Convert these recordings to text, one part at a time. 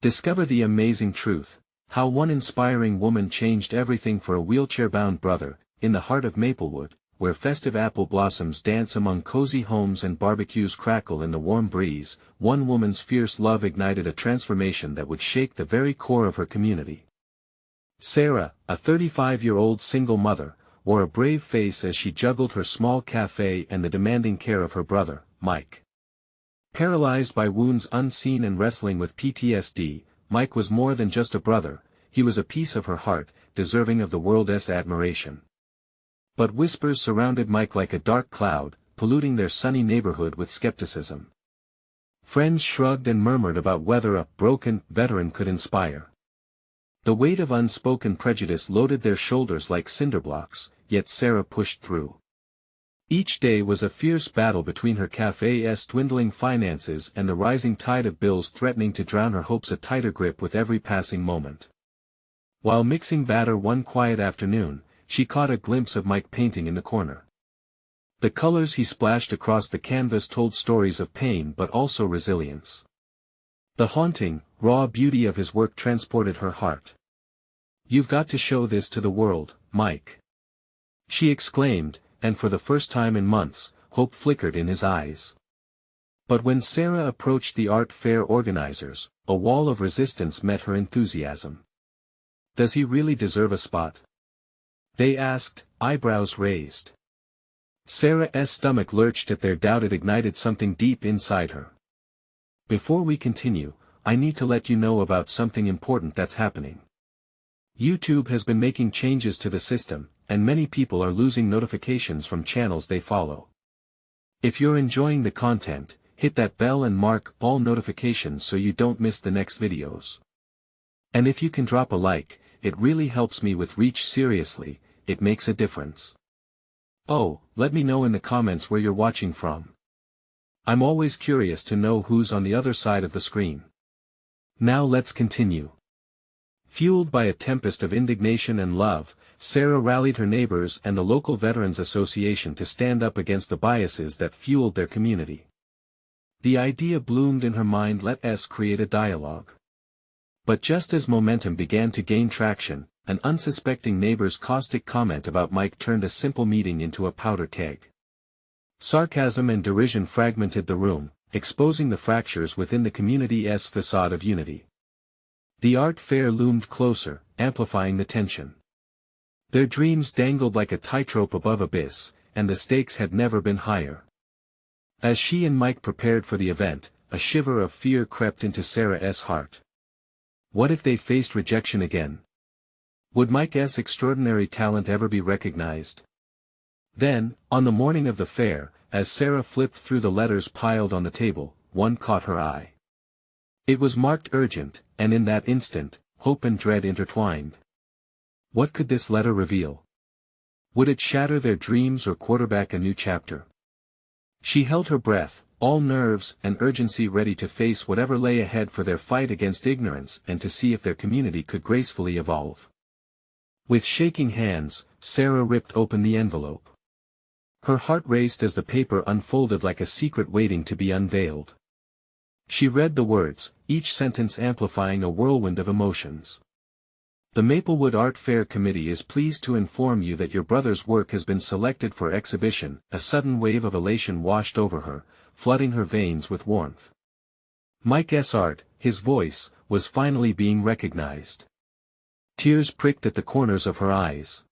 Discover the amazing truth, how one inspiring woman changed everything for a wheelchair-bound brother, in the heart of Maplewood, where festive apple blossoms dance among cozy homes and barbecues crackle in the warm breeze. One woman's fierce love ignited a transformation that would shake the very core of her community. Sarah, a 35-year-old single mother, wore a brave face as she juggled her small cafe and the demanding care of her brother, Mike. Paralyzed by wounds unseen and wrestling with PTSD, Mike was more than just a brother, he was a piece of her heart, deserving of the world's admiration. But whispers surrounded Mike like a dark cloud, polluting their sunny neighborhood with skepticism. Friends shrugged and murmured about whether a broken veteran could inspire. The weight of unspoken prejudice loaded their shoulders like cinder blocks, yet Sarah pushed through. Each day was a fierce battle between her cafe's dwindling finances and the rising tide of bills threatening to drown her hopes, a tighter grip with every passing moment. While mixing batter one quiet afternoon, she caught a glimpse of Mike painting in the corner. The colors he splashed across the canvas told stories of pain but also resilience. The haunting, raw beauty of his work transported her heart. "You've got to show this to the world, Mike," she exclaimed, and for the first time in months, hope flickered in his eyes. But when Sarah approached the art fair organizers, a wall of resistance met her enthusiasm. "Does he really deserve a spot?" they asked, eyebrows raised. Sarah's stomach lurched at their doubt. It ignited something deep inside her. "Before we continue, I need to let you know about something important that's happening. YouTube has been making changes to the system, and many people are losing notifications from channels they follow. If you're enjoying the content, hit that bell and mark all notifications so you don't miss the next videos. And if you can drop a like, it really helps me with reach. Seriously, it makes a difference. Oh, let me know in the comments where you're watching from. I'm always curious to know who's on the other side of the screen. Now let's continue." Fueled by a tempest of indignation and love, Sarah rallied her neighbors and the local Veterans Association to stand up against the biases that fueled their community. The idea bloomed in her mind: let's create a dialogue. But just as momentum began to gain traction, an unsuspecting neighbor's caustic comment about Mike turned a simple meeting into a powder keg. Sarcasm and derision fragmented the room, exposing the fractures within the community's facade of unity. The art fair loomed closer, amplifying the tension. Their dreams dangled like a tightrope above abyss, and the stakes had never been higher. As she and Mike prepared for the event, a shiver of fear crept into Sarah's heart. What if they faced rejection again? Would Mike's extraordinary talent ever be recognized? Then, on the morning of the fair, as Sarah flipped through the letters piled on the table, one caught her eye. It was marked urgent, and in that instant, hope and dread intertwined. What could this letter reveal? Would it shatter their dreams or quarterback a new chapter? She held her breath, all nerves and urgency, ready to face whatever lay ahead for their fight against ignorance and to see if their community could gracefully evolve. With shaking hands, Sarah ripped open the envelope. Her heart raced as the paper unfolded like a secret waiting to be unveiled. She read the words, each sentence amplifying a whirlwind of emotions. "The Maplewood Art Fair Committee is pleased to inform you that your brother's work has been selected for exhibition." A sudden wave of elation washed over her, flooding her veins with warmth. Mike's art, his voice, was finally being recognized. Tears pricked at the corners of her eyes.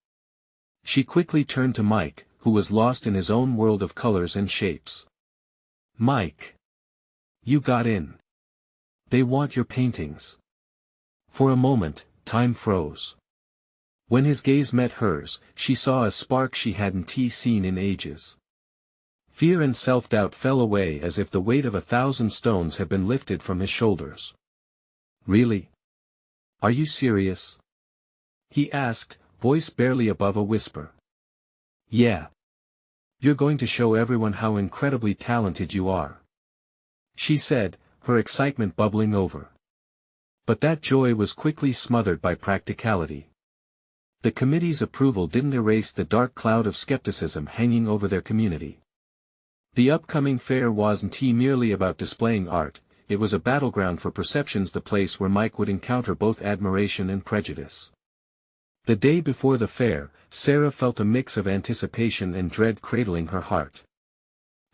She quickly turned to Mike, who was lost in his own world of colors and shapes. "Mike. You got in. They want your paintings." For a moment, time froze. When his gaze met hers, she saw a spark she hadn't seen in ages. Fear and self-doubt fell away as if the weight of 1,000 stones had been lifted from his shoulders. "Really? Are you serious?" he asked, voice barely above a whisper. "Yeah. You're going to show everyone how incredibly talented you are," she said, her excitement bubbling over. But that joy was quickly smothered by practicality. The committee's approval didn't erase the dark cloud of skepticism hanging over their community. The upcoming fair wasn't merely about displaying art, it was a battleground for perceptions, the place where Mike would encounter both admiration and prejudice. The day before the fair, Sarah felt a mix of anticipation and dread cradling her heart.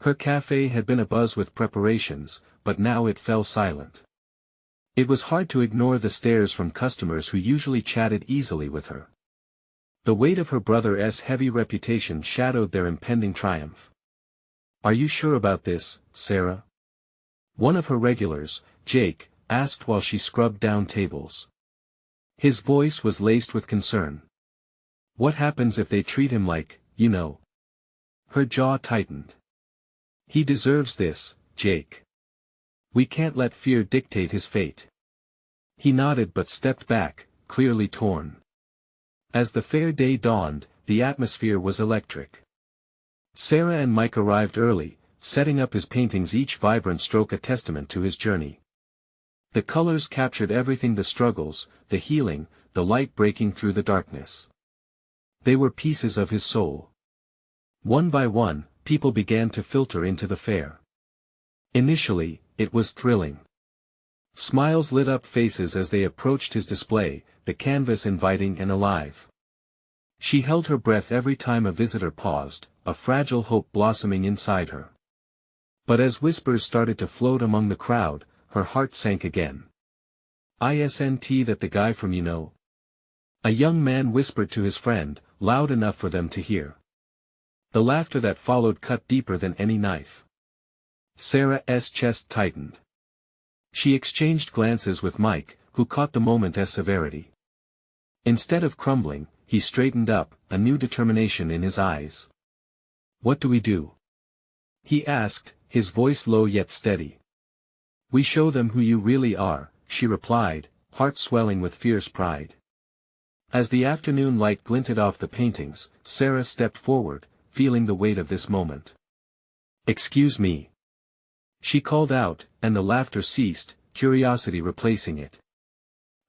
Her cafe had been abuzz with preparations, but now it fell silent. It was hard to ignore the stares from customers who usually chatted easily with her. The weight of her brother's heavy reputation shadowed their impending triumph. "Are you sure about this, Sarah?" one of her regulars, Jake, asked while she scrubbed down tables. His voice was laced with concern. "What happens if they treat him like, you know?" Her jaw tightened. "He deserves this, Jake. We can't let fear dictate his fate." He nodded but stepped back, clearly torn. As the fair day dawned, the atmosphere was electric. Sarah and Mike arrived early, setting up his paintings, each vibrant stroke a testament to his journey. The colors captured everything: the struggles, the healing, the light breaking through the darkness. They were pieces of his soul. One by one, people began to filter into the fair. Initially, it was thrilling. Smiles lit up faces as they approached his display, the canvas inviting and alive. She held her breath every time a visitor paused, a fragile hope blossoming inside her. But as whispers started to float among the crowd, her heart sank again. "Isn't that the guy from, you know?" a young man whispered to his friend, loud enough for them to hear. The laughter that followed cut deeper than any knife. Sarah's chest tightened. She exchanged glances with Mike, who caught the moment's severity. Instead of crumbling, he straightened up, a new determination in his eyes. "What do we do?" he asked, his voice low yet steady. "We show them who you really are," she replied, heart swelling with fierce pride. As the afternoon light glinted off the paintings, Sarah stepped forward, feeling the weight of this moment. "Excuse me," she called out, and the laughter ceased, curiosity replacing it.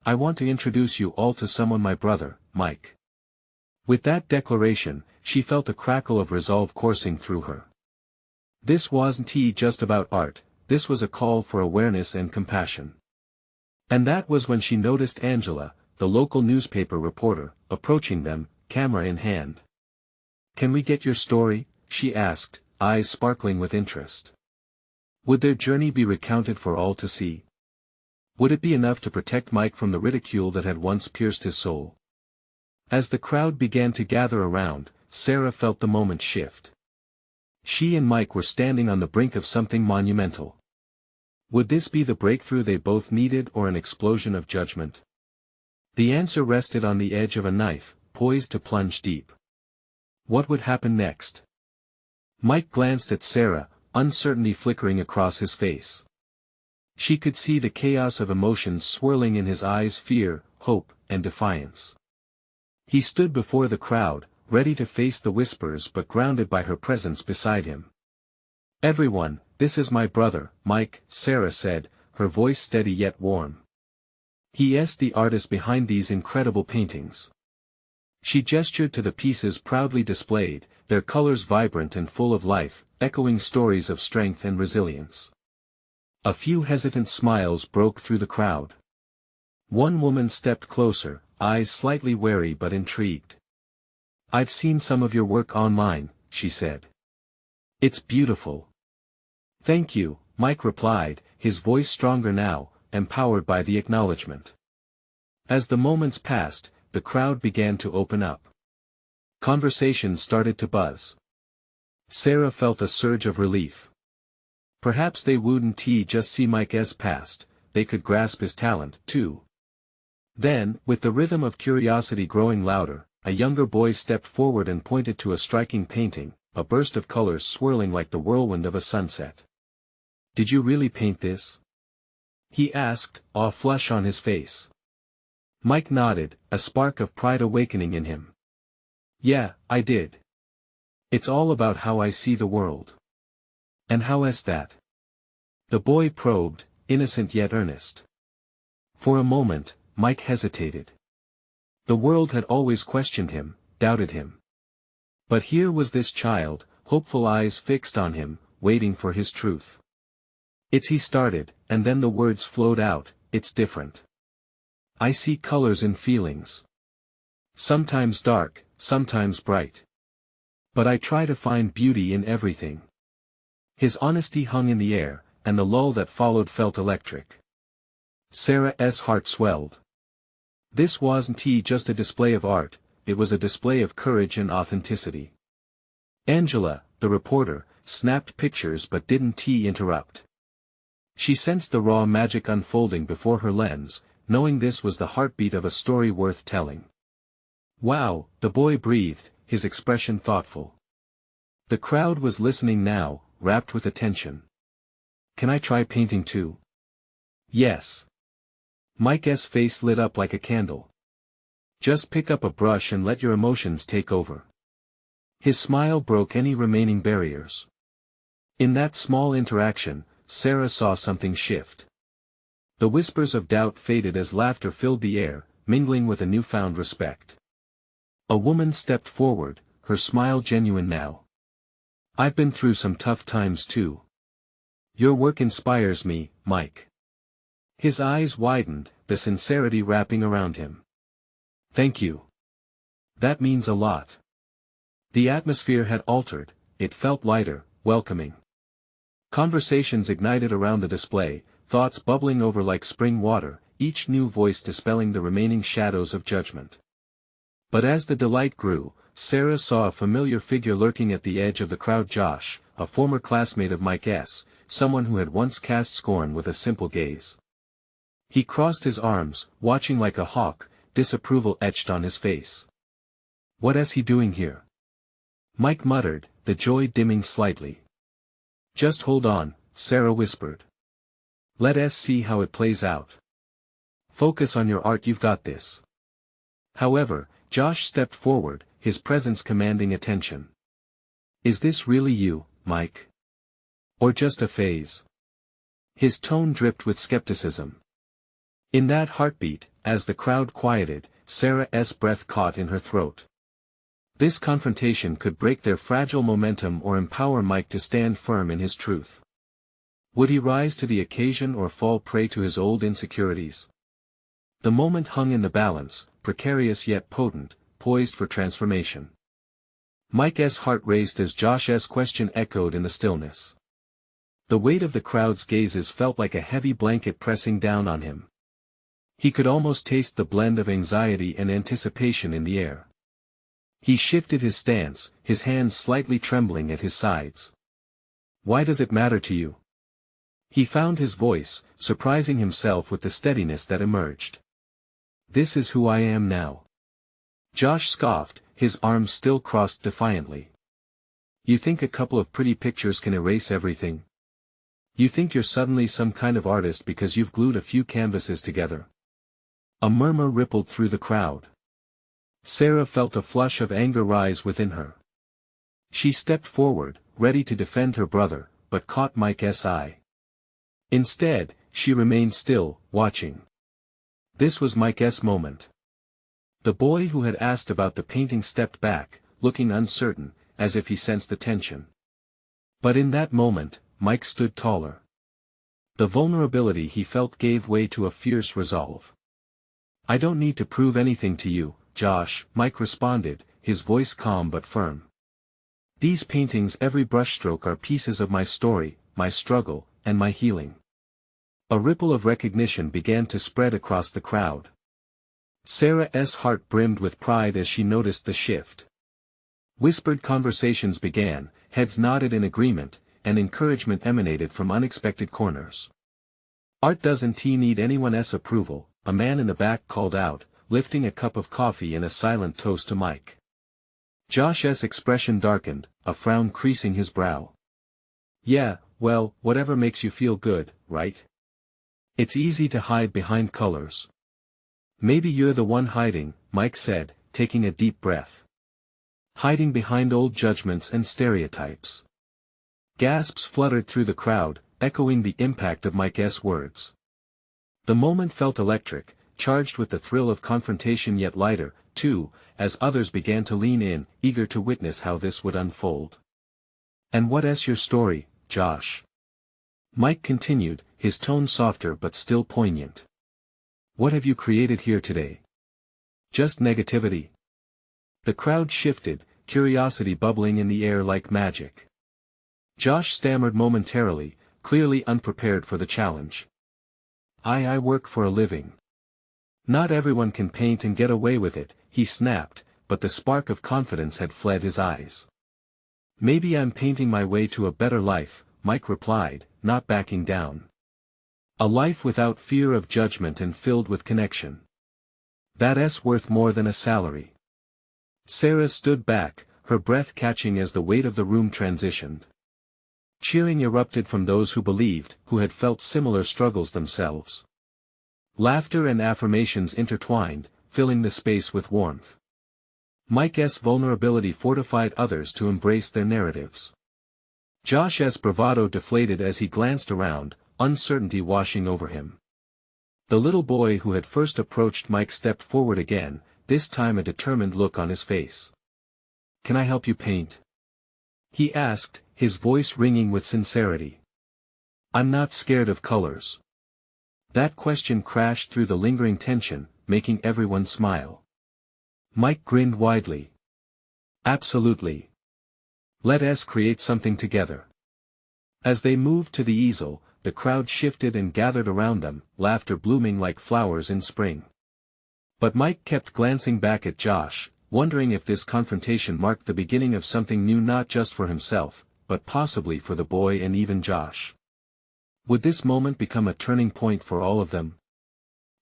"I want to introduce you all to someone, my brother, Mike." With that declaration, she felt a crackle of resolve coursing through her. This wasn't just about art, this was a call for awareness and compassion. And that was when she noticed Angela, the local newspaper reporter, approaching them, camera in hand. "Can we get your story?" she asked, eyes sparkling with interest. Would their journey be recounted for all to see? Would it be enough to protect Mike from the ridicule that had once pierced his soul? As the crowd began to gather around, Sarah felt the moment shift. She and Mike were standing on the brink of something monumental. Would this be the breakthrough they both needed, or an explosion of judgment? The answer rested on the edge of a knife, poised to plunge deep. What would happen next? Mike glanced at Sarah, uncertainty flickering across his face. She could see the chaos of emotions swirling in his eyes: fear, hope, and defiance. He stood before the crowd, ready to face the whispers but grounded by her presence beside him. "Everyone, this is my brother, Mike," Sarah said, her voice steady yet warm. "He is the artist behind these incredible paintings." She gestured to the pieces proudly displayed, their colors vibrant and full of life, echoing stories of strength and resilience. A few hesitant smiles broke through the crowd. One woman stepped closer, eyes slightly wary but intrigued. "I've seen some of your work online," she said. "It's beautiful." "Thank you," Mike replied, his voice stronger now, empowered by the acknowledgement. As the moments passed, the crowd began to open up. Conversations started to buzz. Sarah felt a surge of relief. Perhaps they wouldn't just see Mike's past, they could grasp his talent, too. Then, with the rhythm of curiosity growing louder, a younger boy stepped forward and pointed to a striking painting, a burst of colors swirling like the whirlwind of a sunset. "Did you really paint this?" he asked, awe flush on his face. Mike nodded, a spark of pride awakening in him. "Yeah, I did. It's all about how I see the world." "And how is that?" the boy probed, innocent yet earnest. For a moment, Mike hesitated. The world had always questioned him, doubted him. But here was this child, hopeful eyes fixed on him, waiting for his truth. He started, and then the words flowed out, it's different. I see colors in feelings. Sometimes dark, sometimes bright. But I try to find beauty in everything. His honesty hung in the air, and the lull that followed felt electric. Sarah's heart swelled. This wasn't just a display of art, it was a display of courage and authenticity. Angela, the reporter, snapped pictures but didn't interrupt. She sensed the raw magic unfolding before her lens, knowing this was the heartbeat of a story worth telling. Wow, the boy breathed, his expression thoughtful. The crowd was listening now, rapt with attention. Can I try painting too? Yes. Mike's face lit up like a candle. Just pick up a brush and let your emotions take over. His smile broke any remaining barriers. In that small interaction, Sarah saw something shift. The whispers of doubt faded as laughter filled the air, mingling with a newfound respect. A woman stepped forward, her smile genuine now. I've been through some tough times too. Your work inspires me, Mike. His eyes widened, the sincerity wrapping around him. Thank you. That means a lot. The atmosphere had altered, it felt lighter, welcoming. Conversations ignited around the display, thoughts bubbling over like spring water, each new voice dispelling the remaining shadows of judgment. But as the delight grew, Sarah saw a familiar figure lurking at the edge of the crowd. Josh, a former classmate of Mike's, someone who had once cast scorn with a simple gaze. He crossed his arms, watching like a hawk, disapproval etched on his face. What's he doing here? Mike muttered, the joy dimming slightly. Just hold on, Sarah whispered. Let us see how it plays out. Focus on your art, you've got this. However, Josh stepped forward, his presence commanding attention. Is this really you, Mike? Or just a phase? His tone dripped with skepticism. In that heartbeat, as the crowd quieted, Sarah's breath caught in her throat. This confrontation could break their fragile momentum or empower Mike to stand firm in his truth. Would he rise to the occasion or fall prey to his old insecurities? The moment hung in the balance, precarious yet potent, poised for transformation. Mike's heart raced as Josh's question echoed in the stillness. The weight of the crowd's gazes felt like a heavy blanket pressing down on him. He could almost taste the blend of anxiety and anticipation in the air. He shifted his stance, his hands slightly trembling at his sides. Why does it matter to you? He found his voice, surprising himself with the steadiness that emerged. This is who I am now. Josh scoffed, his arms still crossed defiantly. You think a couple of pretty pictures can erase everything? You think you're suddenly some kind of artist because you've glued a few canvases together? A murmur rippled through the crowd. Sarah felt a flush of anger rise within her. She stepped forward, ready to defend her brother, but caught Mike's eye. Instead, she remained still, watching. This was Mike's moment. The boy who had asked about the painting stepped back, looking uncertain, as if he sensed the tension. But in that moment, Mike stood taller. The vulnerability he felt gave way to a fierce resolve. I don't need to prove anything to you, Josh, Mike responded, his voice calm but firm. These paintings, every brushstroke, are pieces of my story, my struggle, and my healing. A ripple of recognition began to spread across the crowd. Sarah's heart brimmed with pride as she noticed the shift. Whispered conversations began, heads nodded in agreement, and encouragement emanated from unexpected corners. Art doesn't need anyone's approval, a man in the back called out, lifting a cup of coffee in a silent toast to Mike. Josh's expression darkened, a frown creasing his brow. Yeah, well, whatever makes you feel good, right? It's easy to hide behind colors. Maybe you're the one hiding, Mike said, taking a deep breath. Hiding behind old judgments and stereotypes. Gasps fluttered through the crowd, echoing the impact of Mike's words. The moment felt electric, charged with the thrill of confrontation, yet lighter, too, as others began to lean in, eager to witness how this would unfold. And what's your story, Josh? Mike continued, his tone softer but still poignant. What have you created here today? Just negativity? The crowd shifted, curiosity bubbling in the air like magic. Josh stammered momentarily, clearly unprepared for the challenge. I work for a living. Not everyone can paint and get away with it, he snapped, but the spark of confidence had fled his eyes. Maybe I'm painting my way to a better life, Mike replied, not backing down. A life without fear of judgment and filled with connection. That's worth more than a salary. Sarah stood back, her breath catching as the weight of the room transitioned. Cheering erupted from those who believed, who had felt similar struggles themselves. Laughter and affirmations intertwined, filling the space with warmth. Mike's vulnerability fortified others to embrace their narratives. Josh's bravado deflated as he glanced around, uncertainty washing over him. The little boy who had first approached Mike stepped forward again, this time a determined look on his face. Can I help you paint? He asked, his voice ringing with sincerity. I'm not scared of colors. That question crashed through the lingering tension, making everyone smile. Mike grinned widely. Absolutely. Let's create something together. As they moved to the easel, the crowd shifted and gathered around them, laughter blooming like flowers in spring. But Mike kept glancing back at Josh, wondering if this confrontation marked the beginning of something new not just for himself, but possibly for the boy and even Josh. Would this moment become a turning point for all of them?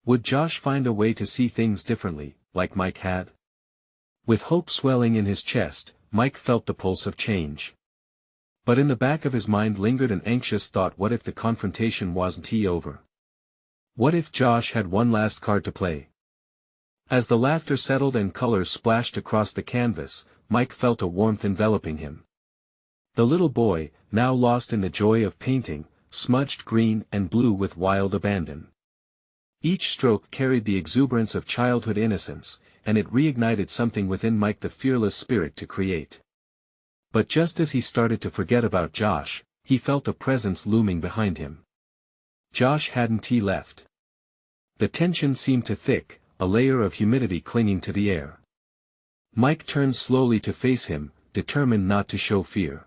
Would Josh find a way to see things differently, like Mike had? With hope swelling in his chest, Mike felt the pulse of change. But in the back of his mind lingered an anxious thought: what if the confrontation wasn't over? What if Josh had one last card to play? As the laughter settled and colors splashed across the canvas, Mike felt a warmth enveloping him. The little boy, now lost in the joy of painting, smudged green and blue with wild abandon. Each stroke carried the exuberance of childhood innocence, and it reignited something within Mike, the fearless spirit to create. But just as he started to forget about Josh, he felt a presence looming behind him. Josh hadn't left. The tension seemed too thick, a layer of humidity clinging to the air. Mike turned slowly to face him, determined not to show fear.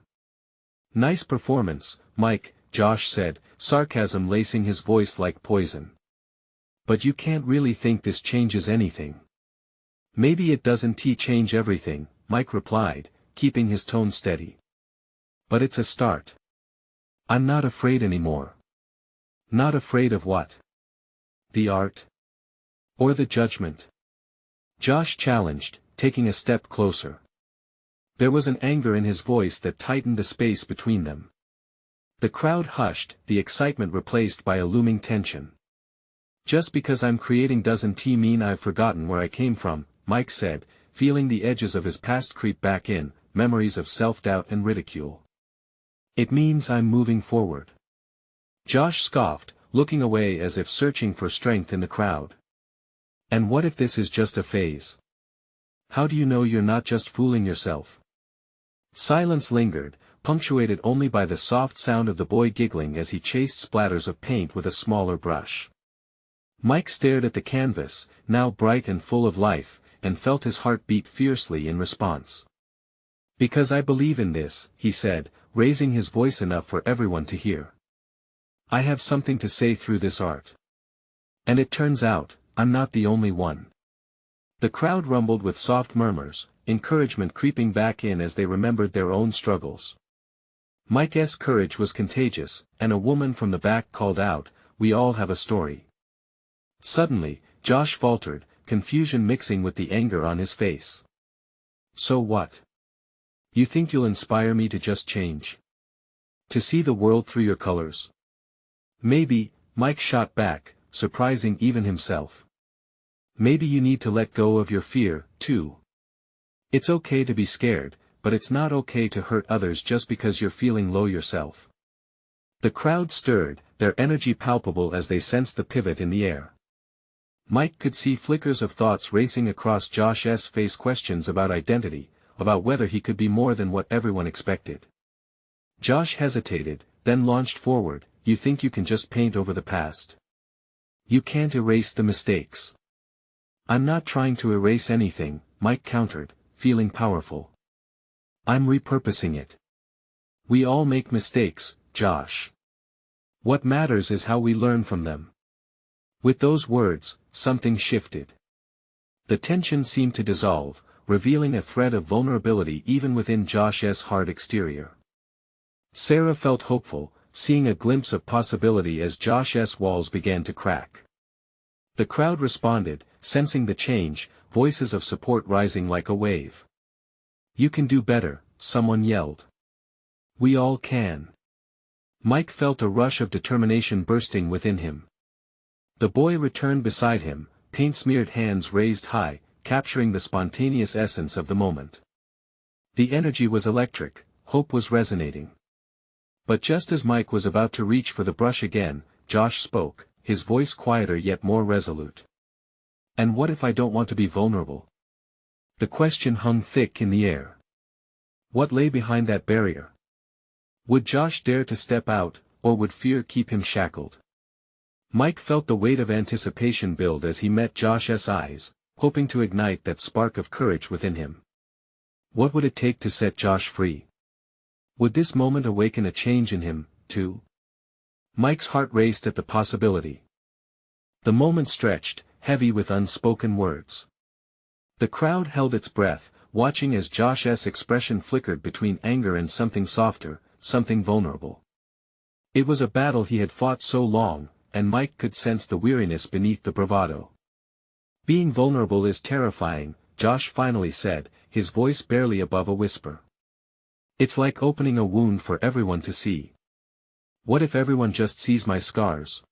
Nice performance, Mike, Josh said, sarcasm lacing his voice like poison. But you can't really think this changes anything. Maybe it doesn't change everything, Mike replied, keeping his tone steady. But it's a start. I'm not afraid anymore. Not afraid of what? The art? Or the judgment? Josh challenged, taking a step closer. There was an anger in his voice that tightened the space between them. The crowd hushed, the excitement replaced by a looming tension. Just because I'm creating doesn't mean I've forgotten where I came from, Mike said, feeling the edges of his past creep back in, memories of self-doubt and ridicule. It means I'm moving forward. Josh scoffed, looking away as if searching for strength in the crowd. And what if this is just a phase? How do you know you're not just fooling yourself? Silence lingered, punctuated only by the soft sound of the boy giggling as he chased splatters of paint with a smaller brush. Mike stared at the canvas, now bright and full of life, and felt his heart beat fiercely in response. Because I believe in this, he said, raising his voice enough for everyone to hear. I have something to say through this art. And it turns out, I'm not the only one. The crowd rumbled with soft murmurs, encouragement creeping back in as they remembered their own struggles. Mike's courage was contagious, and a woman from the back called out, "We all have a story." Suddenly, Josh faltered, confusion mixing with the anger on his face. So what? You think you'll inspire me to just change? To see the world through your colors? Maybe, Mike shot back, surprising even himself. Maybe you need to let go of your fear, too. It's okay to be scared, but it's not okay to hurt others just because you're feeling low yourself. The crowd stirred, their energy palpable as they sensed the pivot in the air. Mike could see flickers of thoughts racing across Josh's face, questions about identity, about whether he could be more than what everyone expected. Josh hesitated, then launched forward, you think you can just paint over the past. You can't erase the mistakes. I'm not trying to erase anything, Mike countered, feeling powerful. I'm repurposing it. We all make mistakes, Josh. What matters is how we learn from them. With those words, something shifted. The tension seemed to dissolve, revealing a thread of vulnerability even within Josh's hard exterior. Sarah felt hopeful, seeing a glimpse of possibility as Josh's walls began to crack. The crowd responded, sensing the change, voices of support rising like a wave. You can do better, someone yelled. We all can. Mike felt a rush of determination bursting within him. The boy returned beside him, paint-smeared hands raised high, capturing the spontaneous essence of the moment. The energy was electric, hope was resonating. But just as Mike was about to reach for the brush again, Josh spoke, his voice quieter yet more resolute. And what if I don't want to be vulnerable? The question hung thick in the air. What lay behind that barrier? Would Josh dare to step out, or would fear keep him shackled? Mike felt the weight of anticipation build as he met Josh's eyes, hoping to ignite that spark of courage within him. What would it take to set Josh free? Would this moment awaken a change in him, too? Mike's heart raced at the possibility. The moment stretched, heavy with unspoken words. The crowd held its breath, watching as Josh's expression flickered between anger and something softer, something vulnerable. It was a battle he had fought so long, and Mike could sense the weariness beneath the bravado. Being vulnerable is terrifying, Josh finally said, his voice barely above a whisper. It's like opening a wound for everyone to see. What if everyone just sees my scars?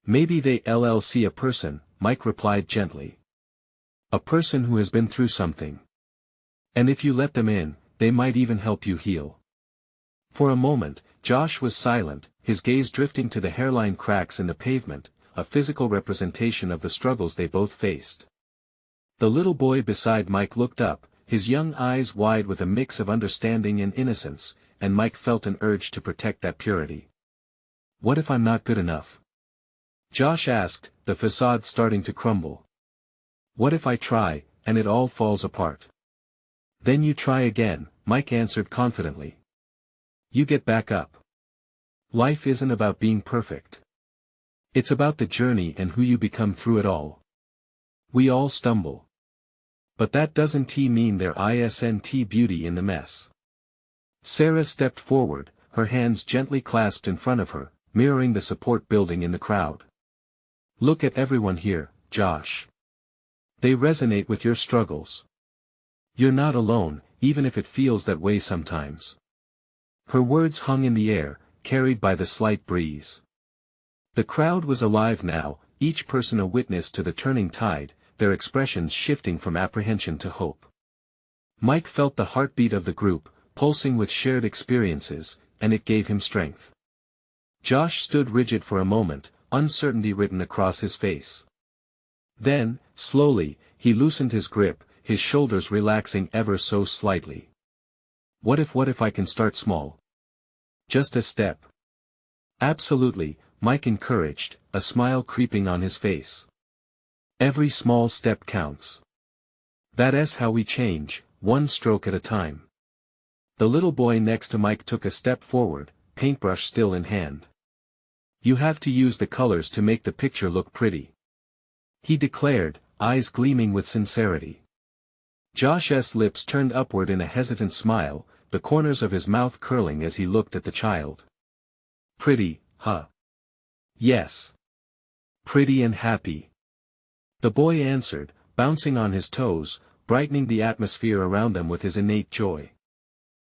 Maybe they'll see a person, Mike replied gently. A person who has been through something. And if you let them in, they might even help you heal. For a moment, Josh was silent, his gaze drifting to the hairline cracks in the pavement, a physical representation of the struggles they both faced. The little boy beside Mike looked up, his young eyes wide with a mix of understanding and innocence, and Mike felt an urge to protect that purity. What if I'm not good enough? Josh asked, the facade starting to crumble. What if I try, and it all falls apart? Then you try again, Mike answered confidently. You get back up. Life isn't about being perfect. It's about the journey and who you become through it all. We all stumble. But that doesn't mean there isn't beauty in the mess. Sarah stepped forward, her hands gently clasped in front of her, mirroring the support building in the crowd. Look at everyone here, Josh. They resonate with your struggles. You're not alone, even if it feels that way sometimes. Her words hung in the air, carried by the slight breeze. The crowd was alive now, each person a witness to the turning tide, their expressions shifting from apprehension to hope. Mike felt the heartbeat of the group, pulsing with shared experiences, and it gave him strength. Josh stood rigid for a moment, uncertainty written across his face. Then, slowly, he loosened his grip, his shoulders relaxing ever so slightly. What if I can start small? Just a step. Absolutely, Mike encouraged, a smile creeping on his face. Every small step counts. That's how we change, one stroke at a time. The little boy next to Mike took a step forward, paintbrush still in hand. You have to use the colors to make the picture look pretty. He declared, eyes gleaming with sincerity. Josh's lips turned upward in a hesitant smile, the corners of his mouth curling as he looked at the child. Pretty, huh? Yes. Pretty and happy. The boy answered, bouncing on his toes, brightening the atmosphere around them with his innate joy.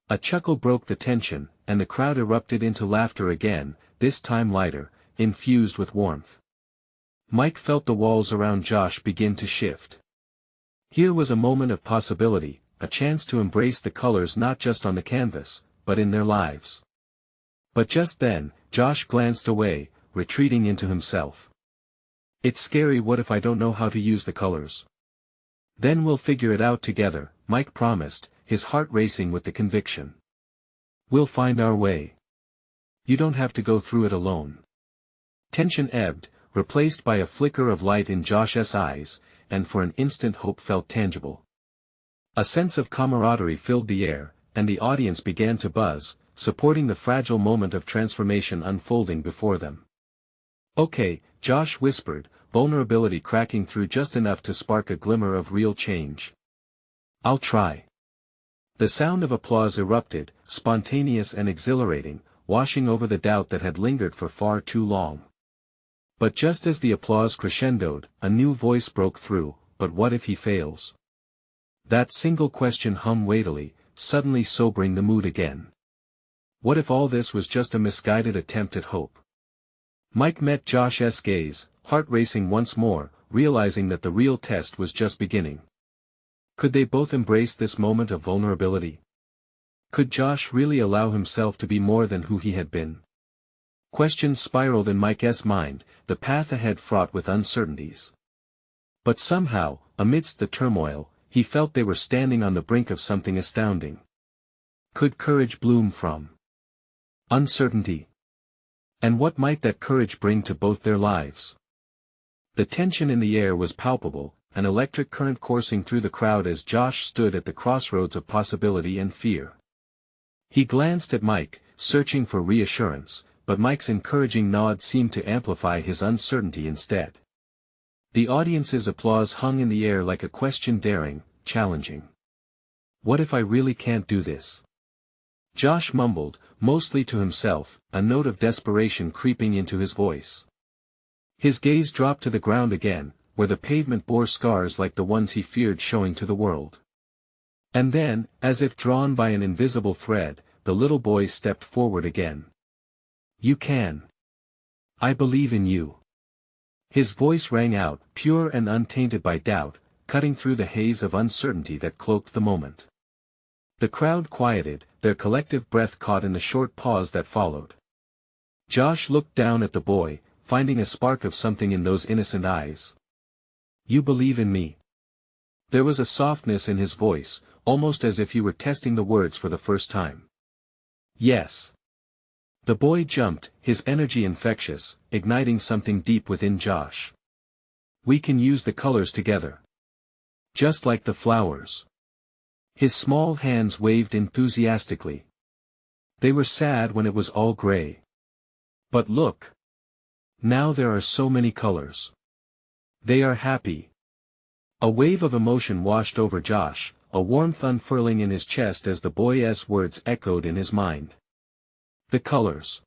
A chuckle broke the tension, and the crowd erupted into laughter again, this time lighter, infused with warmth. Mike felt the walls around Josh begin to shift. Here was a moment of possibility, a chance to embrace the colors not just on the canvas, but in their lives. But just then, Josh glanced away, retreating into himself. It's scary. What if I don't know how to use the colors? Then we'll figure it out together, Mike promised, his heart racing with the conviction. We'll find our way. You don't have to go through it alone. Tension ebbed, replaced by a flicker of light in Josh's eyes, and for an instant hope felt tangible. A sense of camaraderie filled the air, and the audience began to buzz, supporting the fragile moment of transformation unfolding before them. "Okay," Josh whispered, vulnerability cracking through just enough to spark a glimmer of real change. "I'll try." The sound of applause erupted, spontaneous and exhilarating, washing over the doubt that had lingered for far too long. But just as the applause crescendoed, a new voice broke through, "But what if he fails?" That single question hummed weightily, suddenly sobering the mood again. What if all this was just a misguided attempt at hope? Mike met Josh's gaze, heart racing once more, realizing that the real test was just beginning. Could they both embrace this moment of vulnerability? Could Josh really allow himself to be more than who he had been? Questions spiraled in Mike's mind, the path ahead fraught with uncertainties. But somehow, amidst the turmoil, he felt they were standing on the brink of something astounding. Could courage bloom from uncertainty? And what might that courage bring to both their lives? The tension in the air was palpable, an electric current coursing through the crowd as Josh stood at the crossroads of possibility and fear. He glanced at Mike, searching for reassurance, but Mike's encouraging nod seemed to amplify his uncertainty instead. The audience's applause hung in the air like a question daring, challenging. "What if I really can't do this?" Josh mumbled, mostly to himself, a note of desperation creeping into his voice. His gaze dropped to the ground again, where the pavement bore scars like the ones he feared showing to the world. And then, as if drawn by an invisible thread, the little boy stepped forward again. "You can. I believe in you." His voice rang out, pure and untainted by doubt, cutting through the haze of uncertainty that cloaked the moment. The crowd quieted, their collective breath caught in the short pause that followed. Josh looked down at the boy, finding a spark of something in those innocent eyes. "You believe in me?" There was a softness in his voice, almost as if he were testing the words for the first time. "Yes." The boy jumped, his energy infectious, igniting something deep within Josh. "We can use the colors together. Just like the flowers." His small hands waved enthusiastically. They were sad when it was all gray. But look. Now there are so many colors. They are happy. A wave of emotion washed over Josh, a warmth unfurling in his chest as the boy's words echoed in his mind. The colors.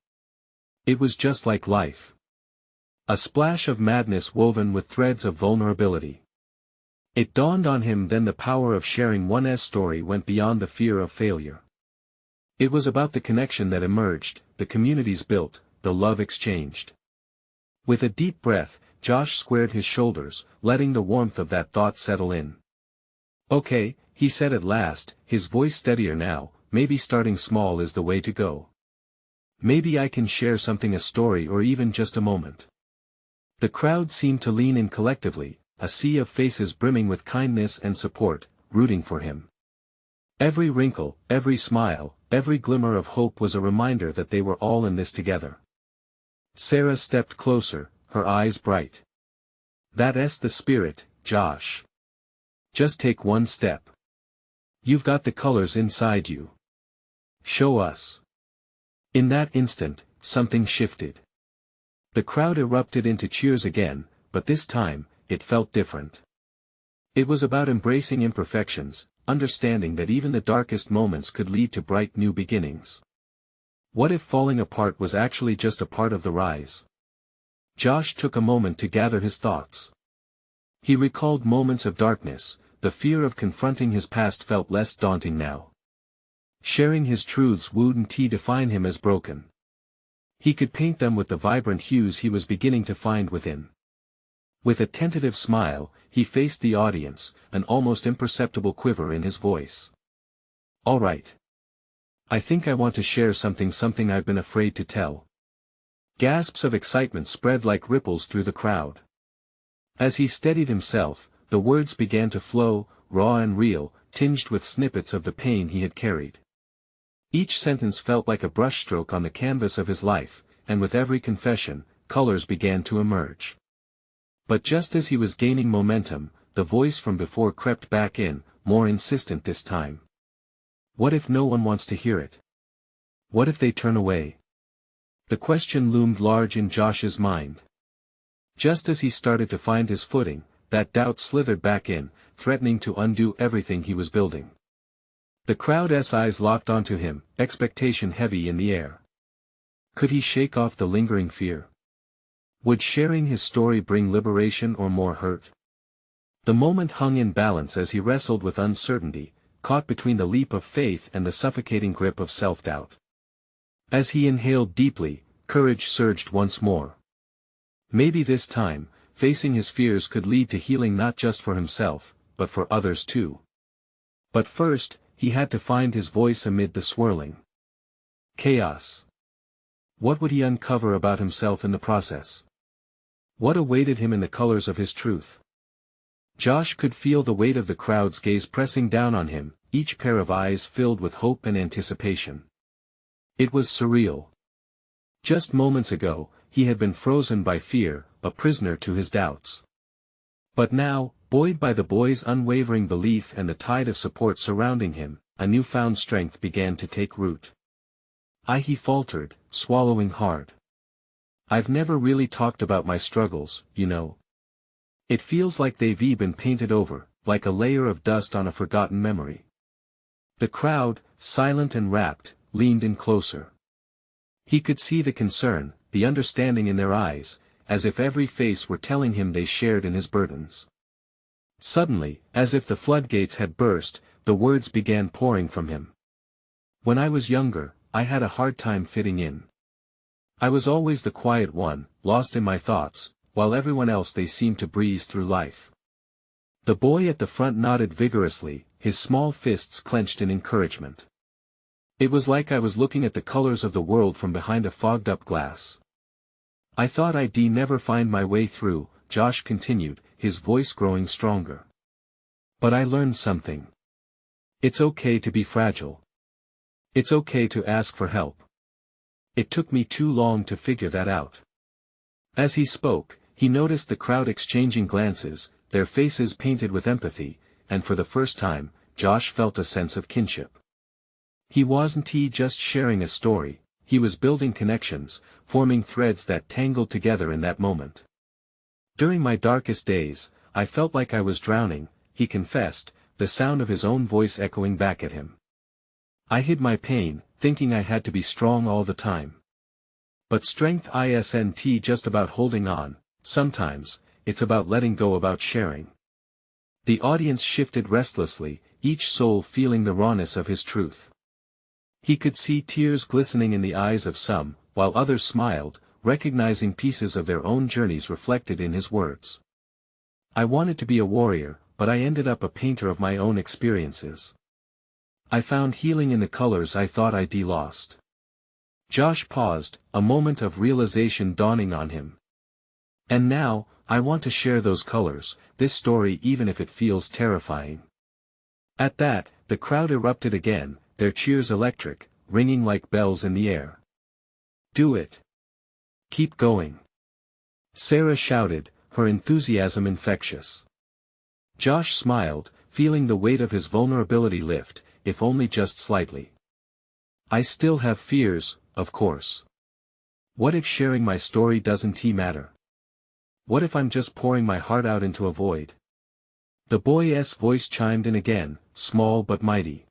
It was just like life. A splash of madness woven with threads of vulnerability. It dawned on him then the power of sharing one's story went beyond the fear of failure. It was about the connection that emerged, the communities built, the love exchanged. With a deep breath, Josh squared his shoulders, letting the warmth of that thought settle in. "Okay," he said at last, his voice steadier now, "maybe starting small is the way to go. Maybe I can share something, a story or even just a moment." The crowd seemed to lean in collectively, a sea of faces brimming with kindness and support, rooting for him. Every wrinkle, every smile, every glimmer of hope was a reminder that they were all in this together. Sarah stepped closer, her eyes bright. "That's the spirit, Josh. Just take one step. You've got the colors inside you. Show us." In that instant, something shifted. The crowd erupted into cheers again, but this time, it felt different. It was about embracing imperfections, understanding that even the darkest moments could lead to bright new beginnings. What if falling apart was actually just a part of the rise? Josh took a moment to gather his thoughts. He recalled moments of darkness, the fear of confronting his past felt less daunting now. Sharing his truths wouldn't define him as broken. He could paint them with the vibrant hues he was beginning to find within. With a tentative smile, he faced the audience, an almost imperceptible quiver in his voice. "All right. I think I want to share something I've been afraid to tell." Gasps of excitement spread like ripples through the crowd. As he steadied himself, the words began to flow, raw and real, tinged with snippets of the pain he had carried. Each sentence felt like a brushstroke on the canvas of his life, and with every confession, colors began to emerge. But just as he was gaining momentum, the voice from before crept back in, more insistent this time. What if no one wants to hear it? What if they turn away? The question loomed large in Josh's mind. Just as he started to find his footing, that doubt slithered back in, threatening to undo everything he was building. The crowd's eyes locked onto him, expectation heavy in the air. Could he shake off the lingering fear? Would sharing his story bring liberation or more hurt? The moment hung in balance as he wrestled with uncertainty, caught between the leap of faith and the suffocating grip of self-doubt. As he inhaled deeply, courage surged once more. Maybe this time, facing his fears could lead to healing not just for himself, but for others too. But first, he had to find his voice amid the swirling chaos. What would he uncover about himself in the process? What awaited him in the colors of his truth? Josh could feel the weight of the crowd's gaze pressing down on him, each pair of eyes filled with hope and anticipation. It was surreal. Just moments ago, he had been frozen by fear, a prisoner to his doubts. But now, buoyed by the boy's unwavering belief and the tide of support surrounding him, a newfound strength began to take root. He faltered, swallowing hard. I've never really talked about my struggles, you know. It feels like they've been painted over, like a layer of dust on a forgotten memory. The crowd, silent and rapt, leaned in closer. He could see the concern, the understanding in their eyes, as if every face were telling him they shared in his burdens. Suddenly, as if the floodgates had burst, the words began pouring from him. When I was younger, I had a hard time fitting in. I was always the quiet one, lost in my thoughts, while everyone else they seemed to breeze through life. The boy at the front nodded vigorously, his small fists clenched in encouragement. It was like I was looking at the colors of the world from behind a fogged-up glass. I thought I'd never find my way through, Josh continued, his voice growing stronger. But I learned something. It's okay to be fragile. It's okay to ask for help. It took me too long to figure that out. As he spoke, he noticed the crowd exchanging glances, their faces painted with empathy, and for the first time, Josh felt a sense of kinship. He wasn't just sharing a story, he was building connections, forming threads that tangled together in that moment. During my darkest days, I felt like I was drowning, he confessed, the sound of his own voice echoing back at him. I hid my pain, thinking I had to be strong all the time. But strength isn't just about holding on, sometimes, it's about letting go, about sharing. The audience shifted restlessly, each soul feeling the rawness of his truth. He could see tears glistening in the eyes of some, while others smiled, recognizing pieces of their own journeys reflected in his words. I wanted to be a warrior, but I ended up a painter of my own experiences. I found healing in the colors I thought I'd lost. Josh paused, a moment of realization dawning on him. And now, I want to share those colors, this story, even if it feels terrifying. At that, the crowd erupted again, their cheers electric, ringing like bells in the air. Do it. Keep going. Sarah shouted, her enthusiasm infectious. Josh smiled, feeling the weight of his vulnerability lift, if only just slightly. I still have fears, of course. What if sharing my story doesn't matter? What if I'm just pouring my heart out into a void? The boy's voice chimed in again, small but mighty.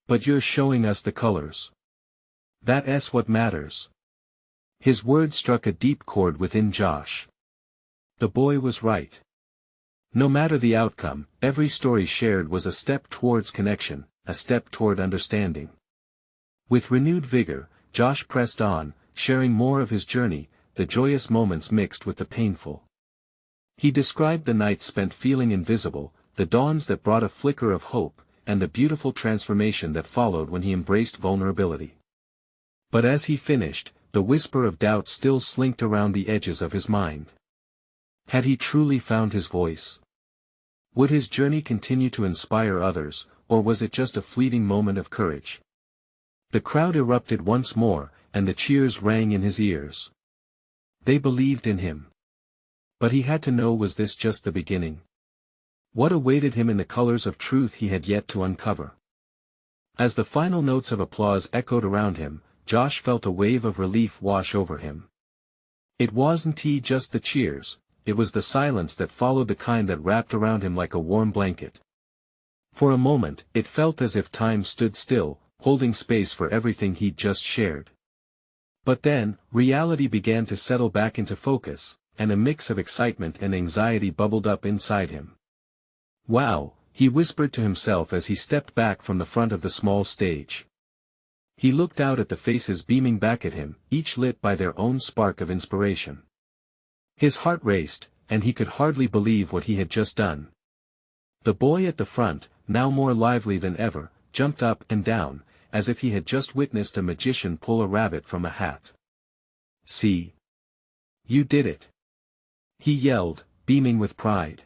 But you're showing us the colors. That's what matters. His words struck a deep chord within Josh. The boy was right. No matter the outcome, every story shared was a step towards connection, a step toward understanding. With renewed vigor, Josh pressed on, sharing more of his journey, the joyous moments mixed with the painful. He described the nights spent feeling invisible, the dawns that brought a flicker of hope, and the beautiful transformation that followed when he embraced vulnerability. But as he finished, the whisper of doubt still slinked around the edges of his mind. Had he truly found his voice? Would his journey continue to inspire others, or was it just a fleeting moment of courage? The crowd erupted once more, and the cheers rang in his ears. They believed in him. But he had to know, was this just the beginning? What awaited him in the colors of truth he had yet to uncover? As the final notes of applause echoed around him, Josh felt a wave of relief wash over him. It wasn't just the cheers, it was the silence that followed, the kind that wrapped around him like a warm blanket. For a moment, it felt as if time stood still, holding space for everything he'd just shared. But then, reality began to settle back into focus, and a mix of excitement and anxiety bubbled up inside him. "Wow," he whispered to himself as he stepped back from the front of the small stage. He looked out at the faces beaming back at him, each lit by their own spark of inspiration. His heart raced, and he could hardly believe what he had just done. The boy at the front, now more lively than ever, jumped up and down, as if he had just witnessed a magician pull a rabbit from a hat. "See? You did it!" he yelled, beaming with pride.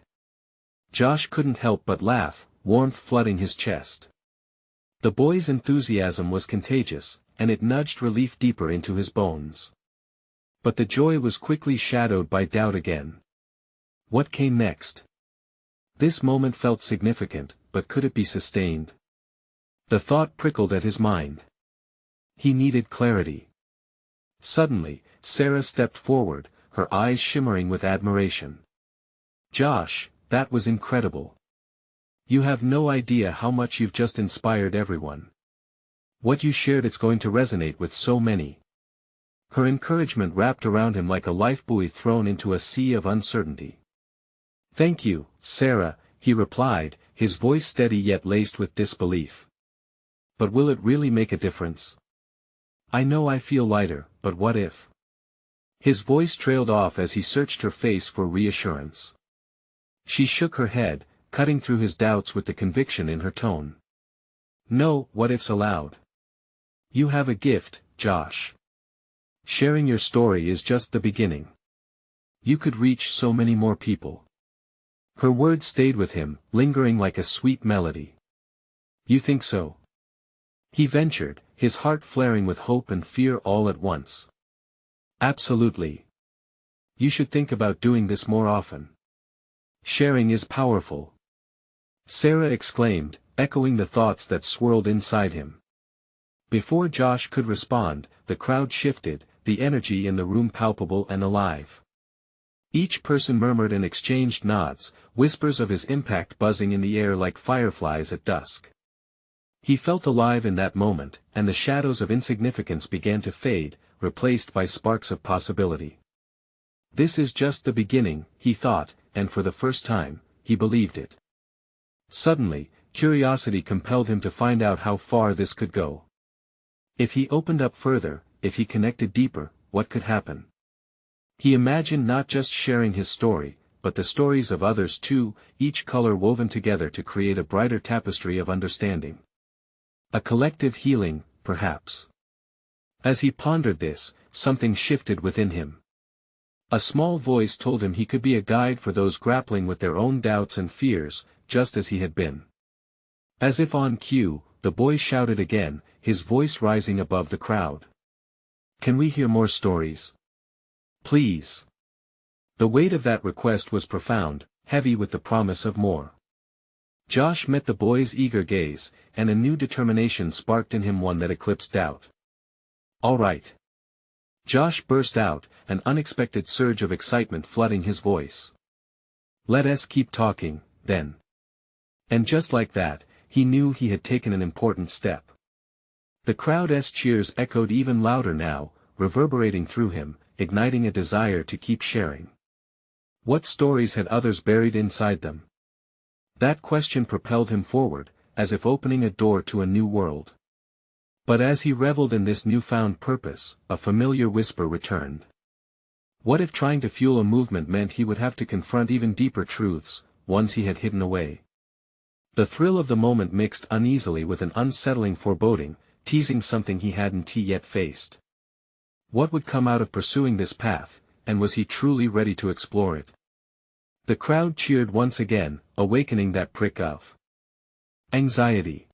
Josh couldn't help but laugh, warmth flooding his chest. The boy's enthusiasm was contagious, and it nudged relief deeper into his bones. But the joy was quickly shadowed by doubt again. What came next? This moment felt significant, but could it be sustained? The thought prickled at his mind. He needed clarity. Suddenly, Sarah stepped forward, her eyes shimmering with admiration. "Josh, that was incredible. You have no idea how much you've just inspired everyone. What you shared, it's going to resonate with so many." Her encouragement wrapped around him like a lifebuoy thrown into a sea of uncertainty. "Thank you, Sarah," he replied, his voice steady yet laced with disbelief. "But will it really make a difference? I know I feel lighter, but what if?" His voice trailed off as he searched her face for reassurance. She shook her head, cutting through his doubts with the conviction in her tone. "No what-ifs allowed. You have a gift, Josh. Sharing your story is just the beginning. You could reach so many more people." Her words stayed with him, lingering like a sweet melody. "You think so?" he ventured, his heart flaring with hope and fear all at once. "Absolutely. You should think about doing this more often. Sharing is powerful," Sarah exclaimed, echoing the thoughts that swirled inside him. Before Josh could respond, the crowd shifted, the energy in the room palpable and alive. Each person murmured and exchanged nods, whispers of his impact buzzing in the air like fireflies at dusk. He felt alive in that moment, and the shadows of insignificance began to fade, replaced by sparks of possibility. This is just the beginning, he thought, and for the first time, he believed it. Suddenly, curiosity compelled him to find out how far this could go. If he opened up further, if he connected deeper, what could happen? He imagined not just sharing his story, but the stories of others too, each color woven together to create a brighter tapestry of understanding. A collective healing, perhaps. As he pondered this, something shifted within him. A small voice told him he could be a guide for those grappling with their own doubts and fears, just as he had been. As if on cue, the boy shouted again, his voice rising above the crowd. "Can we hear more stories? Please." The weight of that request was profound, heavy with the promise of more. Josh met the boy's eager gaze, and a new determination sparked in him, one that eclipsed doubt. "All right." Josh burst out, an unexpected surge of excitement flooding his voice. "Let us keep talking, then." And just like that, he knew he had taken an important step. The crowd's cheers echoed even louder now, reverberating through him, igniting a desire to keep sharing. What stories had others buried inside them? That question propelled him forward, as if opening a door to a new world. But as he reveled in this newfound purpose, a familiar whisper returned. What if trying to fuel a movement meant he would have to confront even deeper truths, ones he had hidden away? The thrill of the moment mixed uneasily with an unsettling foreboding, teasing something he hadn't yet faced. What would come out of pursuing this path, and was he truly ready to explore it? The crowd cheered once again, awakening that prick of anxiety.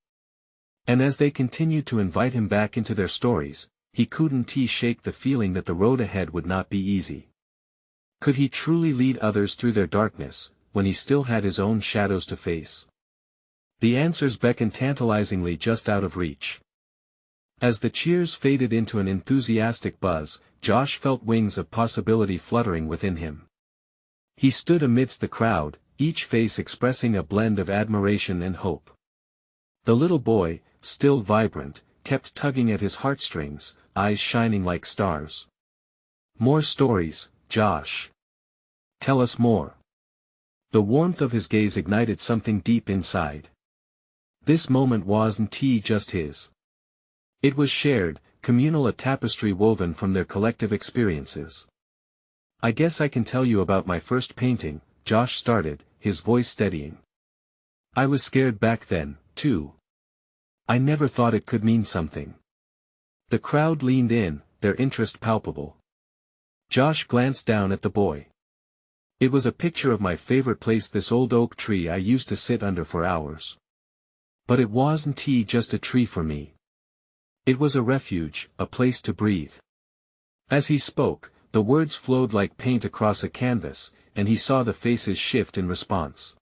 And as they continued to invite him back into their stories, he couldn't shake the feeling that the road ahead would not be easy. Could he truly lead others through their darkness, when he still had his own shadows to face? The answers beckoned tantalizingly just out of reach. As the cheers faded into an enthusiastic buzz, Josh felt wings of possibility fluttering within him. He stood amidst the crowd, each face expressing a blend of admiration and hope. The little boy, still vibrant, kept tugging at his heartstrings, eyes shining like stars. "More stories, Josh. Tell us more." The warmth of his gaze ignited something deep inside. This moment wasn't just his. It was shared, communal, a tapestry woven from their collective experiences. "I guess I can tell you about my first painting," Josh started, his voice steadying. "I was scared back then, too. I never thought it could mean something." The crowd leaned in, their interest palpable. Josh glanced down at the boy. "It was a picture of my favorite place, this old oak tree I used to sit under for hours. But it wasn't just a tree for me. It was a refuge, a place to breathe." As he spoke, the words flowed like paint across a canvas, and he saw the faces shift in response.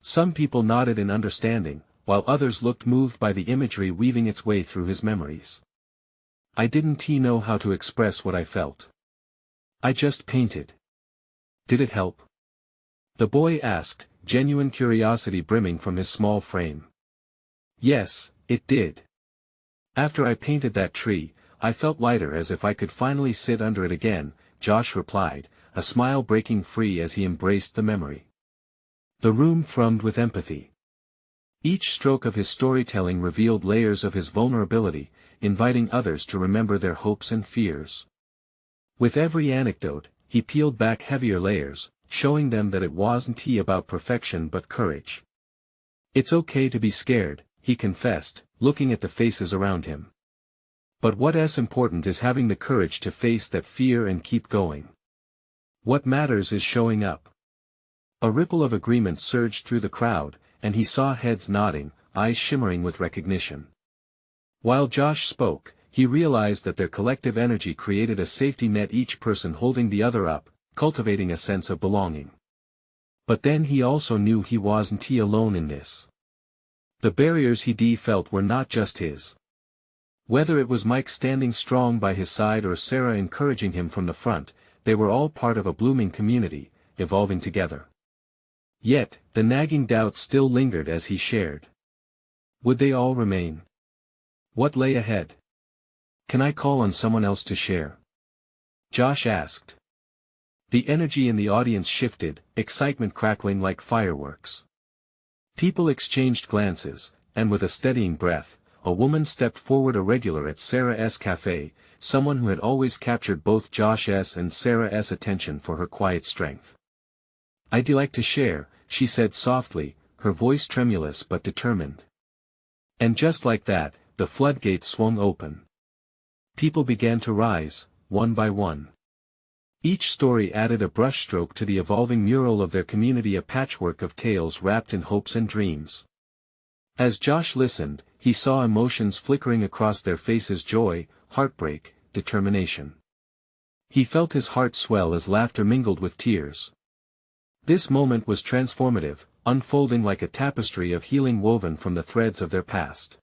Some people nodded in understanding, while others looked moved by the imagery weaving its way through his memories. "I didn't know how to express what I felt. I just painted." "Did it help?" the boy asked, genuine curiosity brimming from his small frame. "Yes, it did. After I painted that tree, I felt lighter, as if I could finally sit under it again," Josh replied, a smile breaking free as he embraced the memory. The room thrummed with empathy. Each stroke of his storytelling revealed layers of his vulnerability, inviting others to remember their hopes and fears. With every anecdote, he peeled back heavier layers, showing them that it wasn't about perfection but courage. "It's okay to be scared," he confessed, looking at the faces around him. "But what's important is having the courage to face that fear and keep going. What matters is showing up." A ripple of agreement surged through the crowd, and he saw heads nodding, eyes shimmering with recognition. While Josh spoke, he realized that their collective energy created a safety net, each person holding the other up, cultivating a sense of belonging. But then he also knew he wasn't alone in this. The barriers he felt were not just his. Whether it was Mike standing strong by his side or Sarah encouraging him from the front, they were all part of a blooming community, evolving together. Yet, the nagging doubt still lingered as he shared. Would they all remain? What lay ahead? "Can I call on someone else to share?" Josh asked. The energy in the audience shifted, excitement crackling like fireworks. People exchanged glances, and with a steadying breath, a woman stepped forward, a regular at Sarah's cafe, someone who had always captured both Josh's and Sarah's attention for her quiet strength. "I'd like to share," she said softly, her voice tremulous but determined. And just like that, the floodgates swung open. People began to rise, one by one. Each story added a brushstroke to the evolving mural of their community, a patchwork of tales wrapped in hopes and dreams. As Josh listened, he saw emotions flickering across their faces: joy, heartbreak, determination. He felt his heart swell as laughter mingled with tears. This moment was transformative, unfolding like a tapestry of healing woven from the threads of their past.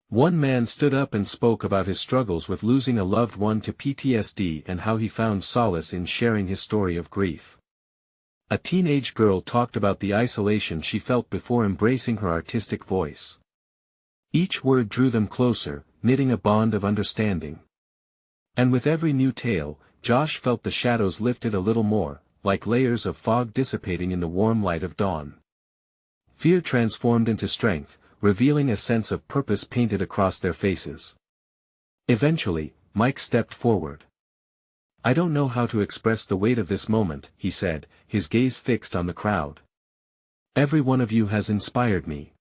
One man stood up and spoke about his struggles with losing a loved one to PTSD and how he found solace in sharing his story of grief. A teenage girl talked about the isolation she felt before embracing her artistic voice. Each word drew them closer, knitting a bond of understanding. And with every new tale, Josh felt the shadows lifted a little more, like layers of fog dissipating in the warm light of dawn. Fear transformed into strength, revealing a sense of purpose painted across their faces. Eventually, Mike stepped forward. "I don't know how to express the weight of this moment," he said, his gaze fixed on the crowd. "Every one of you has inspired me.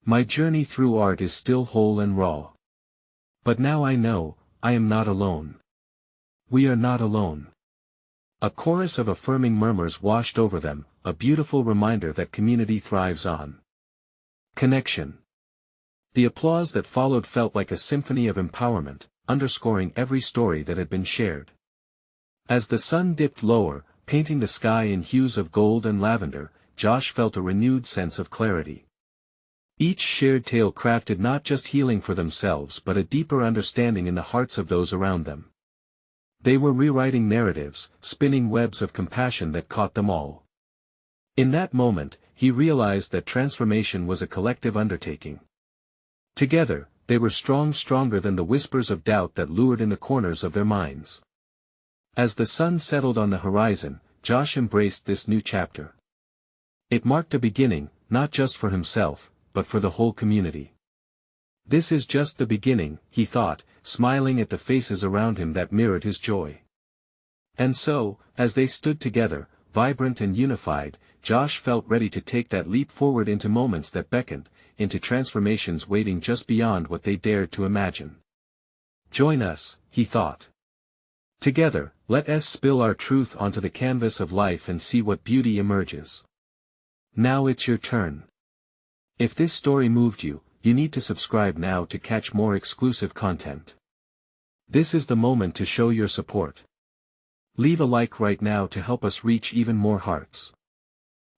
My journey through art is still whole and raw. But now I know, I am not alone. We are not alone." A chorus of affirming murmurs washed over them, a beautiful reminder that community thrives on connection. The applause that followed felt like a symphony of empowerment, underscoring every story that had been shared. As the sun dipped lower, painting the sky in hues of gold and lavender, Josh felt a renewed sense of clarity. Each shared tale crafted not just healing for themselves but a deeper understanding in the hearts of those around them. They were rewriting narratives, spinning webs of compassion that caught them all. In that moment, he realized that transformation was a collective undertaking. Together, they were stronger than the whispers of doubt that lured in the corners of their minds. As the sun settled on the horizon, Josh embraced this new chapter. It marked a beginning, not just for himself, but for the whole community. This is just the beginning, he thought, smiling at the faces around him that mirrored his joy. And so, as they stood together, vibrant and unified, Josh felt ready to take that leap forward into moments that beckoned, into transformations waiting just beyond what they dared to imagine. Join us, he thought. Together, let us spill our truth onto the canvas of life and see what beauty emerges. Now it's your turn. If this story moved you, you need to subscribe now to catch more exclusive content. This is the moment to show your support. Leave a like right now to help us reach even more hearts.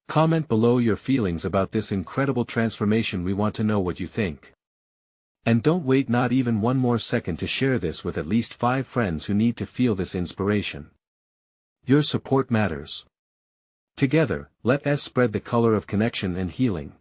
Comment below your feelings about this incredible transformation. We want to know what you think. And don't wait not even one more second to share this with at least 5 friends who need to feel this inspiration. Your support matters. Together, let us spread the color of connection and healing.